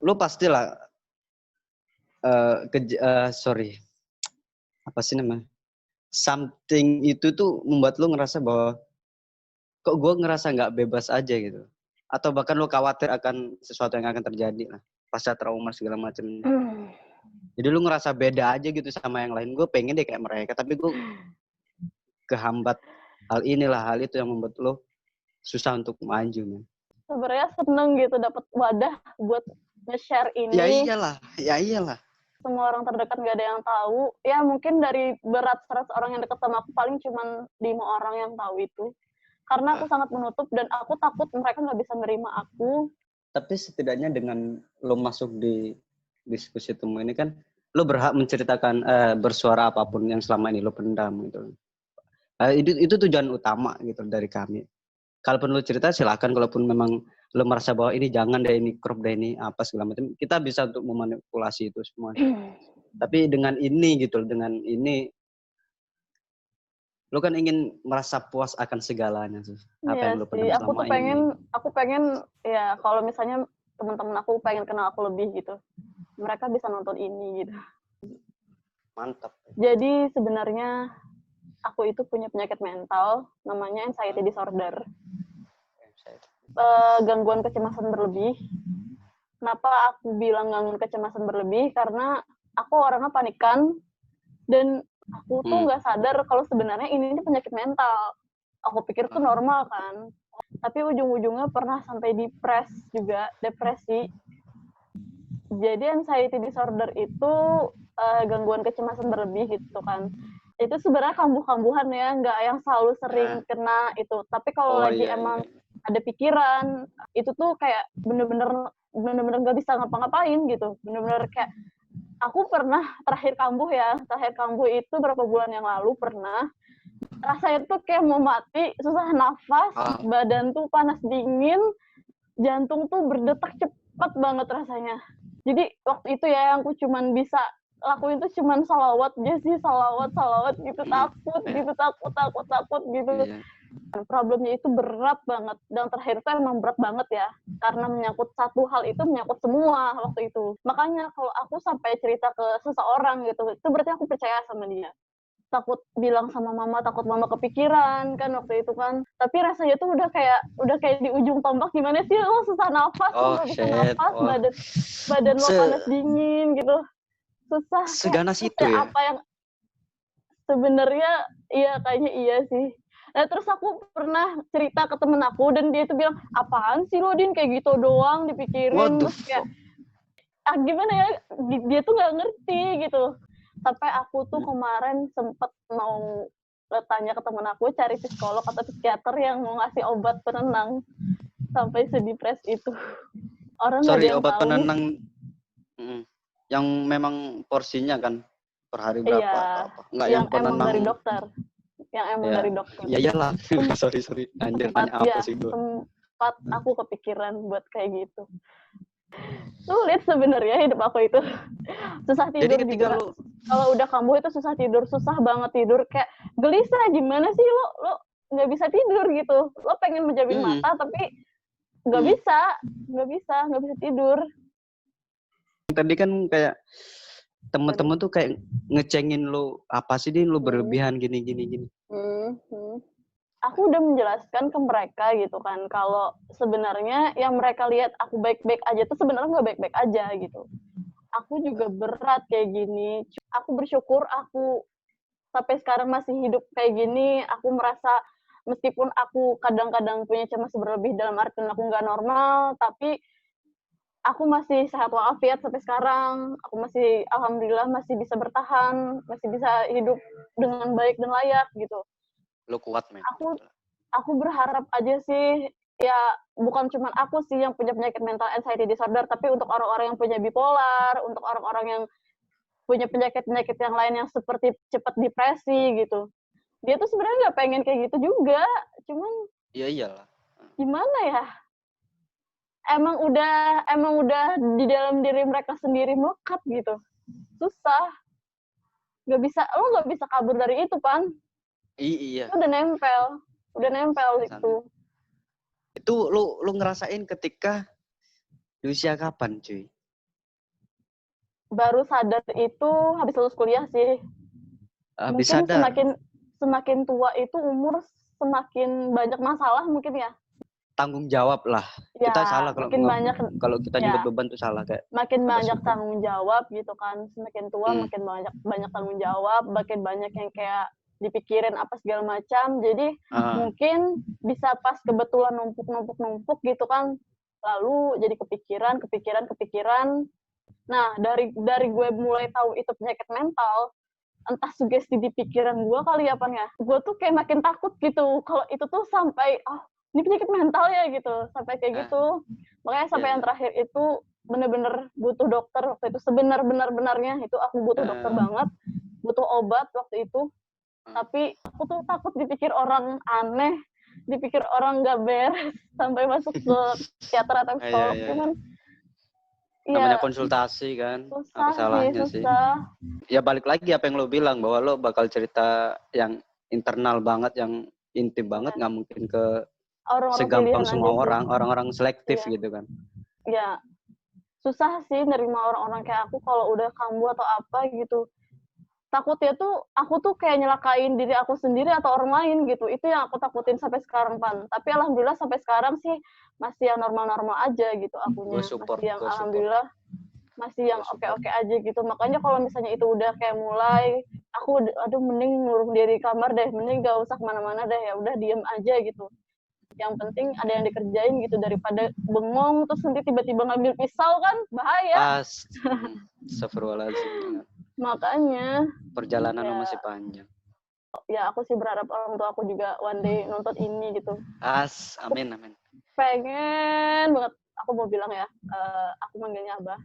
Lu pastilah sorry, apa sih namanya? Something itu tuh membuat lu ngerasa bahwa kok gue ngerasa nggak bebas aja gitu. Atau bahkan lu khawatir akan sesuatu yang akan terjadi lah. Pasca trauma segala macam. Jadi lu ngerasa beda aja gitu sama yang lain. Gue pengen deh kayak mereka, tapi gue kehambat hal inilah, hal itu yang membuat lu susah untuk maju. Man. Sebenarnya seneng gitu dapat wadah buat nge-share Ya ini. iyalah. Semua orang terdekat gak ada yang tahu. Ya mungkin dari berat 100 orang yang dekat sama aku paling cuma 5 orang yang tahu itu. Karena aku sangat menutup dan aku takut mereka gak bisa menerima aku. Tapi setidaknya dengan lo masuk di diskusi temu ini kan lo berhak menceritakan bersuara apapun yang selama ini lo pendam gitu. Itu tujuan utama gitu dari kami. Kalaupun lo cerita silakan, kalaupun memang lo merasa bahwa ini jangan deh, ini crop deh, ini apa segala macam, kita bisa untuk memanipulasi itu semua. Tapi dengan ini gitu, dengan ini lo kan ingin merasa puas akan segalanya sih. Apa yang lo pendam selama ini. Aku pengen ya kalau misalnya teman-teman aku pengen kenal aku lebih gitu. Mereka bisa nonton ini gitu. Mantap. Jadi sebenarnya aku itu punya penyakit mental namanya anxiety disorder. Gangguan kecemasan berlebih. Kenapa aku bilang gangguan kecemasan berlebih? Karena aku orangnya panikan dan aku tuh nggak sadar kalau sebenarnya ini penyakit mental. Aku pikir tuh normal kan. Tapi ujung-ujungnya pernah sampai depresi. Jadi anxiety disorder itu gangguan kecemasan berlebih gitu kan. Itu sebenarnya kambuh-kambuhan ya, nggak yang selalu sering kena itu. Tapi kalau lagi emang ada pikiran, itu tuh kayak bener-bener nggak bisa ngapa-ngapain gitu. Bener-bener kayak aku pernah terakhir kambuh itu berapa bulan yang lalu pernah. Rasanya tuh kayak mau mati, susah nafas, badan tuh panas dingin, jantung tuh berdetak cepat banget rasanya. Jadi waktu itu ya yang aku cuman bisa lakuin tuh cuman salawat aja sih, salawat gitu, takut gitu. Problemnya itu berat banget, dan terakhir itu emang berat banget ya, karena menyangkut satu hal itu menyangkut semua waktu itu. Makanya kalau aku sampai cerita ke seseorang gitu, itu berarti aku percaya sama dia. Takut bilang sama mama, takut mama kepikiran kan waktu itu kan. Tapi rasanya tuh udah kayak di ujung tombak, gimana sih lo susah nafas, lo nggak bisa nafas, badan lo panas dingin gitu. Susah Seganas itu ya? apa yang sebenarnya kayaknya iya sih. Nah, terus aku pernah cerita ke temen aku dan dia tuh bilang, apaan sih lo Din, kayak gitu doang dipikirin. Terus kayak gimana ya, dia tuh nggak ngerti gitu. Sampai aku tuh kemarin sempet mau tanya ke temen aku, cari psikolog atau psikiater yang mau ngasih obat penenang sampai sedepres itu. Orang nggak ada yang obat tahu. penenang yang memang porsinya kan per hari berapa atau apa? Enggak yang penenang dari dokter. Yang emang dari dokter. Ya iyalah. sorry. Anjir, tanya apa sih gue? Sempat aku kepikiran buat kayak gitu. Sulit sebenarnya hidup aku itu. Susah tidur. Jadi juga kalau udah kambuh itu susah tidur, susah banget tidur, kayak gelisah. Gimana sih lo nggak bisa tidur gitu, lo pengen menjamin mata tapi nggak bisa tidur. Tadi kan kayak temen-temen tuh kayak ngecengin lo, apa sih Din, lo berlebihan gini. Aku udah menjelaskan ke mereka gitu kan, kalau sebenarnya yang mereka lihat aku baik-baik aja tuh sebenarnya nggak baik-baik aja gitu. Aku juga berat kayak gini. Aku bersyukur aku sampai sekarang masih hidup kayak gini. Aku merasa meskipun aku kadang-kadang punya cemas berlebih dalam artian aku nggak normal, tapi aku masih sehat walafiat sampai sekarang. Aku masih alhamdulillah masih bisa bertahan, masih bisa hidup dengan baik dan layak gitu. Lo kuat, men. Aku berharap aja sih, ya bukan cuma aku sih yang punya penyakit mental anxiety disorder, tapi untuk orang-orang yang punya bipolar, untuk orang-orang yang punya penyakit-penyakit yang lain yang seperti cepat depresi gitu. Dia tuh sebenarnya nggak pengen kayak gitu juga, cuman ya iyalah. Gimana ya? Emang udah di dalam diri mereka sendiri melekat gitu. Susah. Lo nggak bisa kabur dari itu, Pan. Iya. Udah nempel itu. Itu lu ngerasain ketika di usia kapan, cuy? baru sadar itu habis lulus kuliah sih. Habis Mungkin sadar. semakin tua itu umur semakin banyak masalah mungkin ya. Tanggung jawab lah. Ya, Kita salah kalau makin banyak kalau kita nyebut ya, beban tuh salah, kayak makin ada banyak super. tanggung jawab gitu kan. Semakin tua makin banyak tanggung jawab, makin banyak yang kayak dipikirin apa segala macam. Jadi mungkin bisa pas kebetulan numpuk gitu kan. Lalu jadi kepikiran. Nah, dari gue mulai tahu itu penyakit mental, entah sugesti di pikiran gue kali ya, Pan ya. Gue tuh kayak makin takut gitu kalau itu tuh sampai ini penyakit mental ya gitu, sampai kayak gitu. Makanya sampai yang terakhir itu bener-bener butuh dokter waktu itu, sebenar-benarnya itu aku butuh dokter banget, butuh obat waktu itu. Tapi aku tuh takut dipikir orang aneh, dipikir orang gak beres sampai masuk ke psikiater atau psikolog. Cuman namanya ya konsultasi kan, apa susah salahnya sih? susah. Ya balik lagi apa yang lo bilang, bahwa lo bakal cerita yang internal banget, yang intim banget, nggak mungkin ke Orang-orang segampang pilihan semua aja sih. orang selektif gitu kan. Ya, susah sih nerima orang-orang kayak aku kalau udah kambuh atau apa gitu. Takutnya tuh aku tuh kayak nyelakain diri aku sendiri atau orang lain gitu. Itu yang aku takutin sampai sekarang, Pan. Tapi alhamdulillah sampai sekarang sih masih yang normal-normal aja gitu Gue akunya. support, Masih yang gue support. alhamdulillah masih yang oke-oke aja gitu. Makanya kalau misalnya itu udah kayak mulai, aku aduh mending ngurung diri kamar deh, mending gak usah kemana-mana deh, ya udah diem aja gitu. Yang penting ada yang dikerjain gitu, daripada bengong terus nanti tiba-tiba ngambil pisau kan bahaya. Astagfirullahaladzim. Makanya Perjalanan lo ya, masih panjang. ya aku sih berharap orang tua aku juga one day nonton ini gitu. Amin. Pengen banget, aku mau bilang ya, aku manggilnya Abah.